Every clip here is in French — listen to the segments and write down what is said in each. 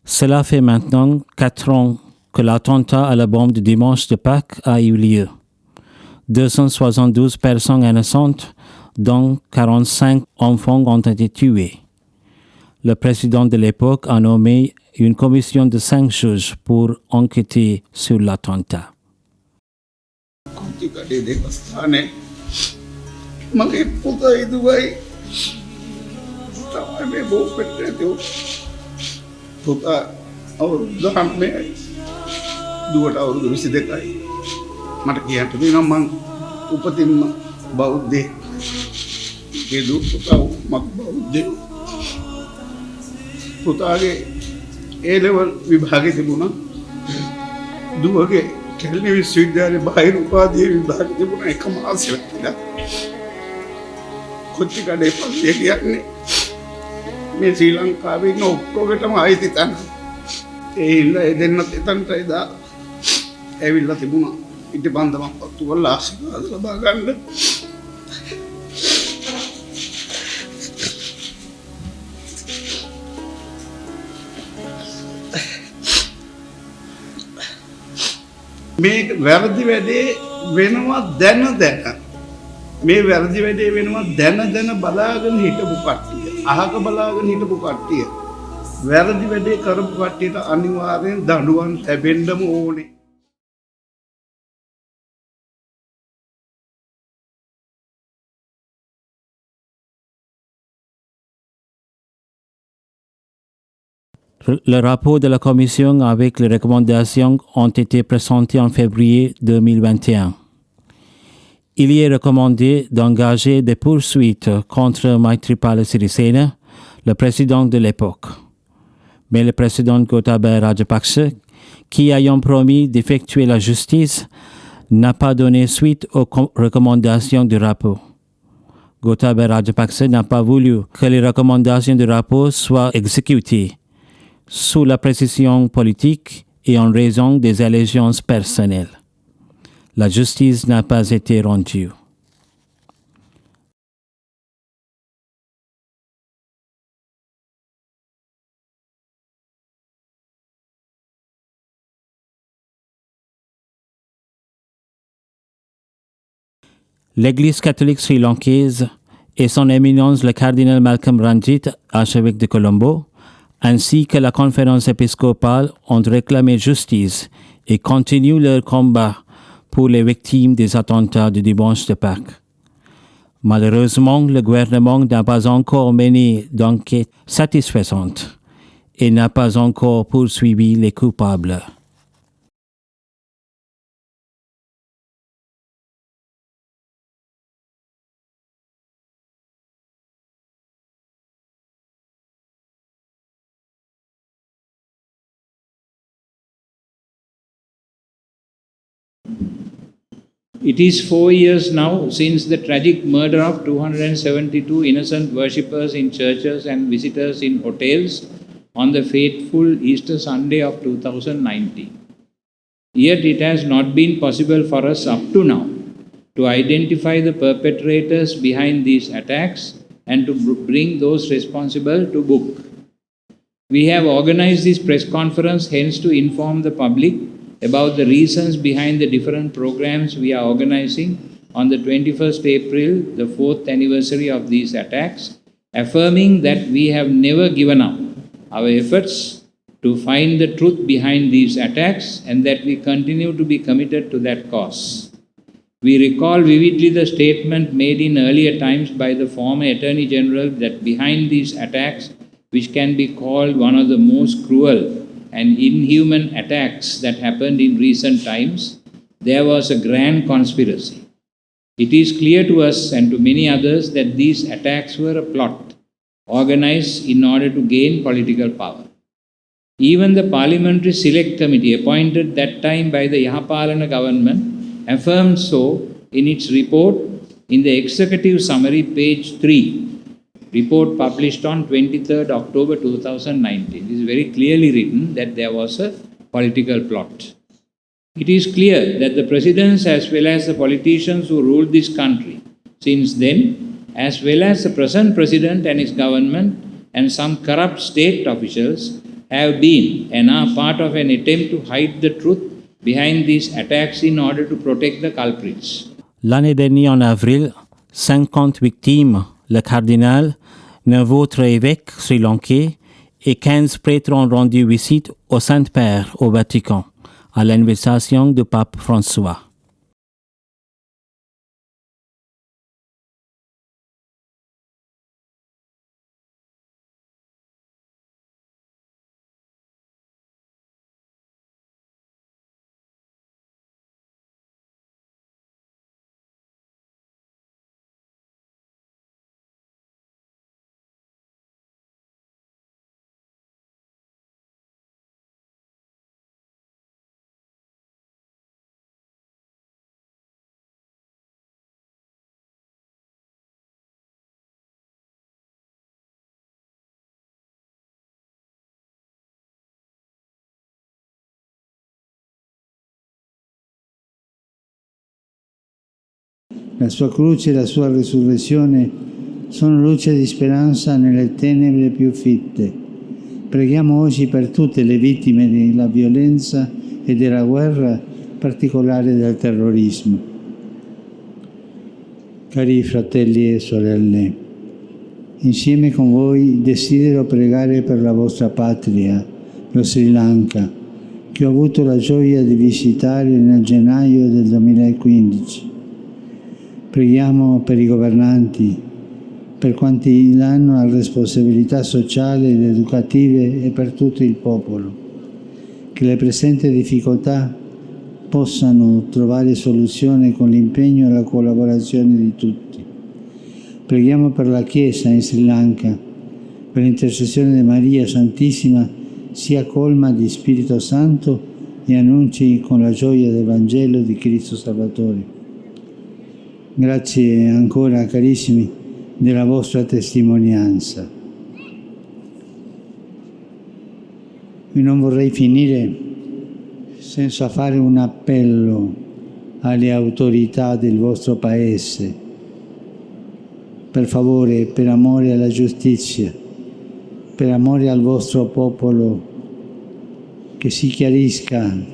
Cela fait maintenant 4 ans que l'attentat à la bombe du dimanche de Pâques a eu lieu. 272 personnes innocentes, dont 45 enfants, ont été tués. Le président de l'époque a nommé une commission de 5 juges pour enquêter sur l'attentat. දුවට අවුරුදු 22යි. මට කියන්න තියෙනවා මං උපතින්ම බෞද්ධයෙක්. ඒ දු පුතා මක් බෞද්ධයෙක්. පුතාගේ A level විභාගෙ තිබුණා. දුවගේ කැලණි විශ්වවිද්‍යාලයේ බාහිර උපාධියේ විභාගෙ තිබුණා එක මාසයක් විතර. කොච්චි කඩේ පස්සේ කියන්නේ මේ ශ්‍රී ලංකාවේ ඉන්න ඔක්කොගටම ආයිති තන. ඒ ඉන්න දෙන්නත් එතනට එදා ඇවිල්ලා තිබුණා. ඊට බන්දමක් පත්තු කරලා ආශිර්වාද ලබා ගන්න. මේ වැරදි වැඩේ වෙනවා දැන දැන. මේ වැරදි වැඩේ වෙනවා දැන දැන බලාගෙන හිටපු කට්ටිය. අහක බලාගෙන හිටපු කට්ටිය. වැරදි වැඩේ කරපු කට්ටියට අනිවාර්යෙන් දඬුවම් ලැබෙන්නම ඕනේ. Le rapport de la commission avec les recommandations ont été présentés en février 2021. Il y est recommandé d'engager des poursuites contre Maithripala Sirisena, le président de l'époque. Mais le président Gotabaya Rajapaksa, qui ayant promis d'effectuer la justice, n'a pas donné suite aux recommandations du rapport. Gotabaya Rajapaksa n'a pas voulu que les recommandations du rapport soient exécutées sous la précision politique et en raison des allégeances personnelles. La justice n'a pas été rendue. L'Église catholique sri-lankaise et son éminence le cardinal Malcolm Ranjit, archevêque de Colombo, ainsi que la conférence épiscopale ont réclamé justice et continuent leur combat pour les victimes des attentats du dimanche de Pâques. Malheureusement, le gouvernement n'a pas encore mené d'enquête satisfaisante et n'a pas encore poursuivi les coupables. It is 4 years now since the tragic murder of 272 innocent worshippers in churches and visitors in hotels on the fateful Easter Sunday of 2019. Yet it has not been possible for us up to now to identify the perpetrators behind these attacks and to bring those responsible to book. We have organized this press conference hence to inform the public about the reasons behind the different programs we are organizing on the 21st April, the 4th anniversary of these attacks, affirming that we have never given up our efforts to find the truth behind these attacks and that we continue to be committed to that cause. We recall vividly the statement made in earlier times by the former Attorney General that behind these attacks, which can be called one of the most cruel and inhuman attacks that happened in recent times, there was a grand conspiracy. It is clear to us and to many others that these attacks were a plot, organized in order to gain political power. Even the Parliamentary Select Committee, appointed that time by the Yahapalana government, affirmed so in its report in the Executive Summary, page 3, report published on 23rd October 2019. It is very clearly written that there was a political plot. It is clear that the presidents as well as the politicians who ruled this country since then, as well as the present president and his government and some corrupt state officials, have been and are part of an attempt to hide the truth behind these attacks in order to protect the culprits. L'année dernière, en avril, 50 victimes, le cardinal, 9 autres évêques sri-lankais et 15 prêtres ont rendu visite au Saint-Père au Vatican, à l'invitation du pape François. La sua croce e la sua resurrezione sono luce di speranza nelle tenebre più fitte. Preghiamo oggi per tutte le vittime della violenza e della guerra, in particolare del terrorismo. Cari fratelli e sorelle, insieme con voi desidero pregare per la vostra patria, lo Sri Lanka, che ho avuto la gioia di visitare nel gennaio del 2015. Preghiamo per i governanti, per quanti hanno la responsabilità sociale ed educative e per tutto il popolo, che le presenti difficoltà possano trovare soluzione con l'impegno e la collaborazione di tutti. Preghiamo per la Chiesa in Sri Lanka, per l'intercessione di Maria Santissima sia colma di Spirito Santo e annunci con la gioia del Vangelo di Cristo Salvatore. Grazie ancora, carissimi, della vostra testimonianza. Io non vorrei finire senza fare un appello alle autorità del vostro Paese. Per favore, per amore alla giustizia, per amore al vostro popolo, che si chiarisca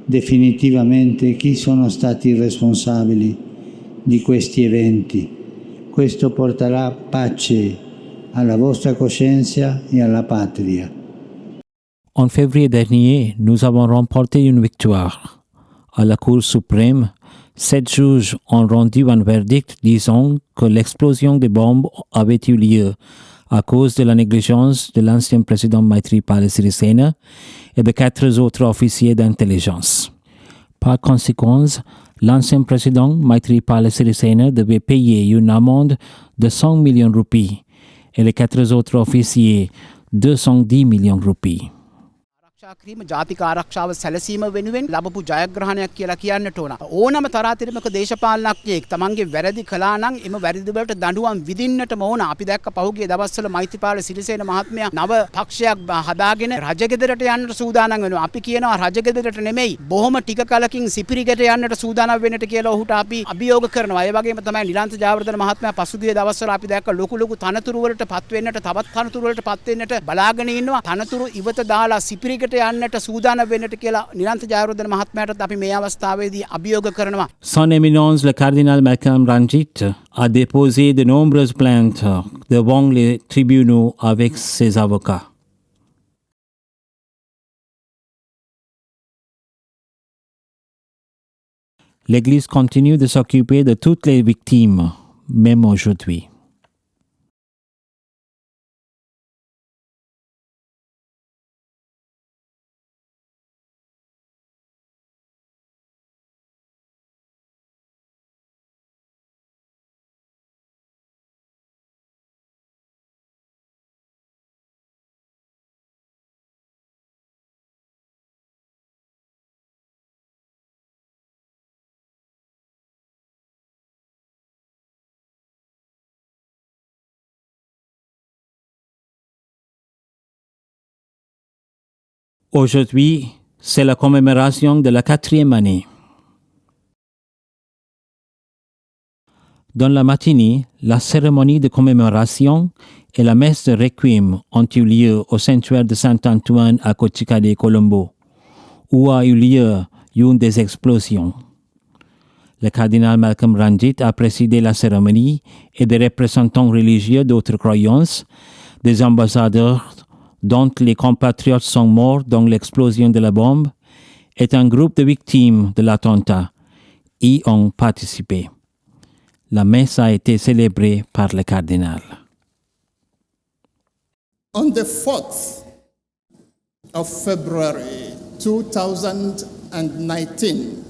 definitivamente chi sono stati i responsabili di questi eventi. Questo porterà pace alla vostra coscienza e alla patria. En février dernier, nous avons remporté une victoire. À la Cour suprême, 7 juges ont rendu un verdict disant que l'explosion des bombes avait eu lieu à cause de la négligence de l'ancien président Maithripala Sirisena et de 4 autres officiers d'intelligence. Par conséquent, l'ancien président Maithripala Sirisena devait payer une amende de 100 millions de roupies et les 4 autres officiers 210 millions de roupies. Cream ජාතික ආරක්ෂාව සැලසීම වෙනුවෙන් ලැබපු ජයග්‍රහණයක් කියලා කියන්නට ඕන. ඕනම තරාතිරමක දේශපාලනඥයෙක් තමන්ගේ වැරදි කළා නම් එම වැරදි වලට දඬුවම් විඳින්නටම ඕන. අපි දැක්ක පහුගිය දවස්වල මෛත්‍රීපාල සිරිසේන මහත්මයා නව පක්ෂයක් හදාගෙන රජගෙදරට යන්නට සූදානම් වෙනවා. අපි කියනවා රජගෙදරට නෙමෙයි බොහොම ටික කලකින් සිපිරිගට යන්නට සූදානම් වෙන්නට කියලා ඔහුට අපි අභියෝග කරනවා. ඒ වගේම තමයි නිලන්ත ජයවර්ධන මහත්මයා පසුගිය දවස්වල අපි දැක්ක ලොකු තනතුරු වලට පත් වෙන්නට තවත් තනතුරු වලට පත් වෙන්නට බලාගෙන ඉන්නවා. තනතුරු ඉවත දාලා සිපිරිගට Son Éminence le cardinal Malcolm Ranjit a déposé de nombreuses plaintes devant les tribunaux avec ses avocats. L'Église continue de s'occuper de toutes les victimes, même aujourd'hui. Aujourd'hui, c'est la commémoration de la 4e année. Dans la matinée, la cérémonie de commémoration et la messe de requiem ont eu lieu au sanctuaire de Saint-Antoine à Kotsikade, Colombo, où a eu lieu une des explosions. Le cardinal Malcolm Ranjit a présidé la cérémonie et des représentants religieux d'autres croyances, des ambassadeurs dont les compatriotes sont morts dans l'explosion de la bombe et un groupe de victimes de l'attentat y ont participé. La messe a été célébrée par le cardinal. On the 4th of February 2019,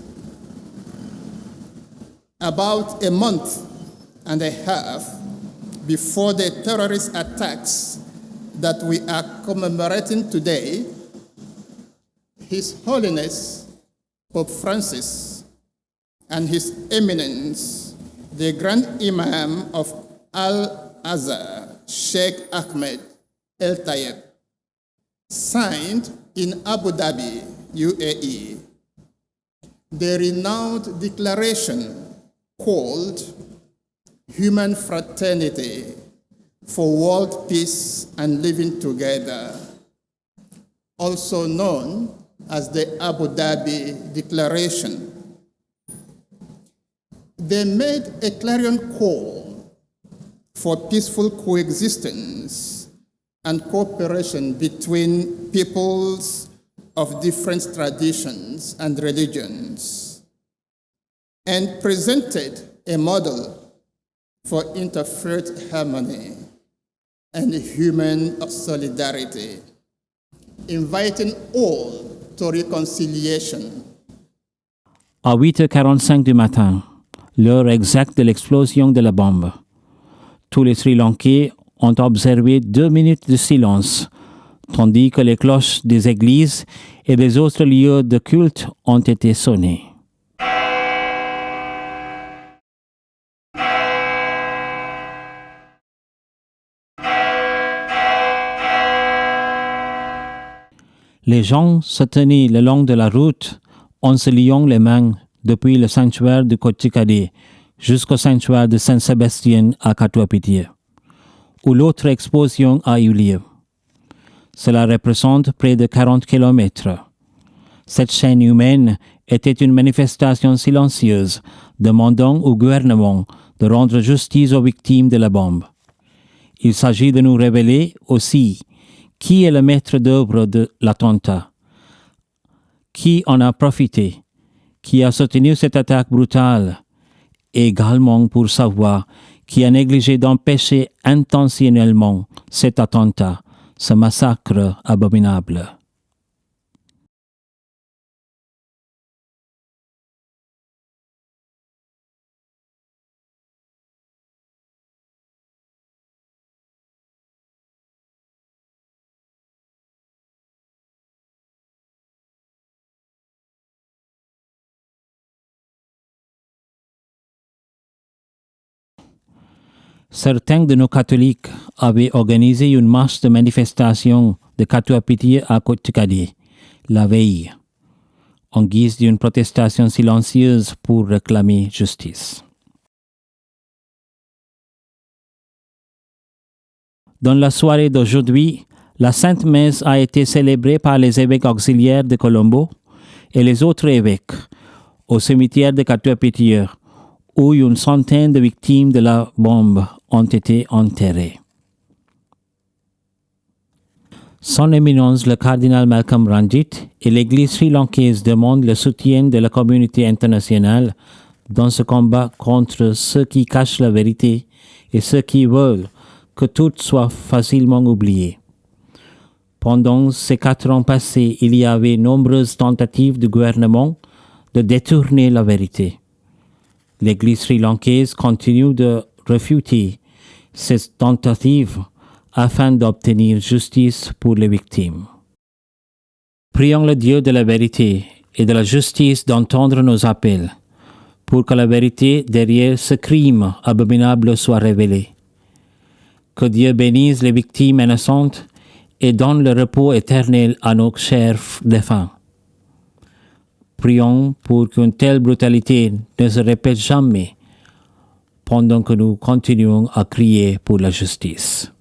about a month and a half before the terrorist attacks that we are commemorating today, His Holiness Pope Francis and His Eminence, the Grand Imam of Al-Azhar, Sheikh Ahmed El-Tayeb, signed in Abu Dhabi, UAE, the renowned declaration called Human Fraternity for World Peace and Living Together, also known as the Abu Dhabi Declaration. They made a clarion call for peaceful coexistence and cooperation between peoples of different traditions and religions, and presented a model for interfaith harmony and human solidarity, inviting all to reconciliation. À 8h45 du matin, l'heure exacte de l'explosion de la bombe, tous les Sri Lankais ont observé 2 minutes de silence, tandis que les cloches des églises et des autres lieux de culte ont été sonnées. Les gens se tenaient le long de la route en se liant les mains depuis le sanctuaire de Kotsikade jusqu'au sanctuaire de Saint-Sébastien à Katuapitiya, où l'autre explosion a eu lieu. Cela représente près de 40 kilomètres. Cette chaîne humaine était une manifestation silencieuse demandant au gouvernement de rendre justice aux victimes de la bombe. Il s'agit de nous révéler aussi qui est le maître d'œuvre de l'attentat, qui en a profité, qui a soutenu cette attaque brutale, et également pour savoir qui a négligé d'empêcher intentionnellement cet attentat, ce massacre abominable. Certains de nos catholiques avaient organisé une marche de manifestation de Katuapitiya à Kotsikade la veille, en guise d'une protestation silencieuse pour réclamer justice. Dans la soirée d'aujourd'hui, la Sainte Messe a été célébrée par les évêques auxiliaires de Colombo et les autres évêques au cimetière de Katuapitiya, où une centaine de victimes de la bombe ont été enterrées. Son Éminence le cardinal Malcolm Ranjit et l'Église sri-lankaise demandent le soutien de la communauté internationale dans ce combat contre ceux qui cachent la vérité et ceux qui veulent que tout soit facilement oublié. Pendant ces 4 ans passés, il y avait nombreuses tentatives du gouvernement de détourner la vérité. L'Église sri-lankaise continue de refuter ces tentatives afin d'obtenir justice pour les victimes. Prions le Dieu de la vérité et de la justice d'entendre nos appels, pour que la vérité derrière ce crime abominable soit révélée. Que Dieu bénisse les victimes innocentes et donne le repos éternel à nos chers défunts. Prions pour qu'une telle brutalité ne se répète jamais, pendant que nous continuons à crier pour la justice.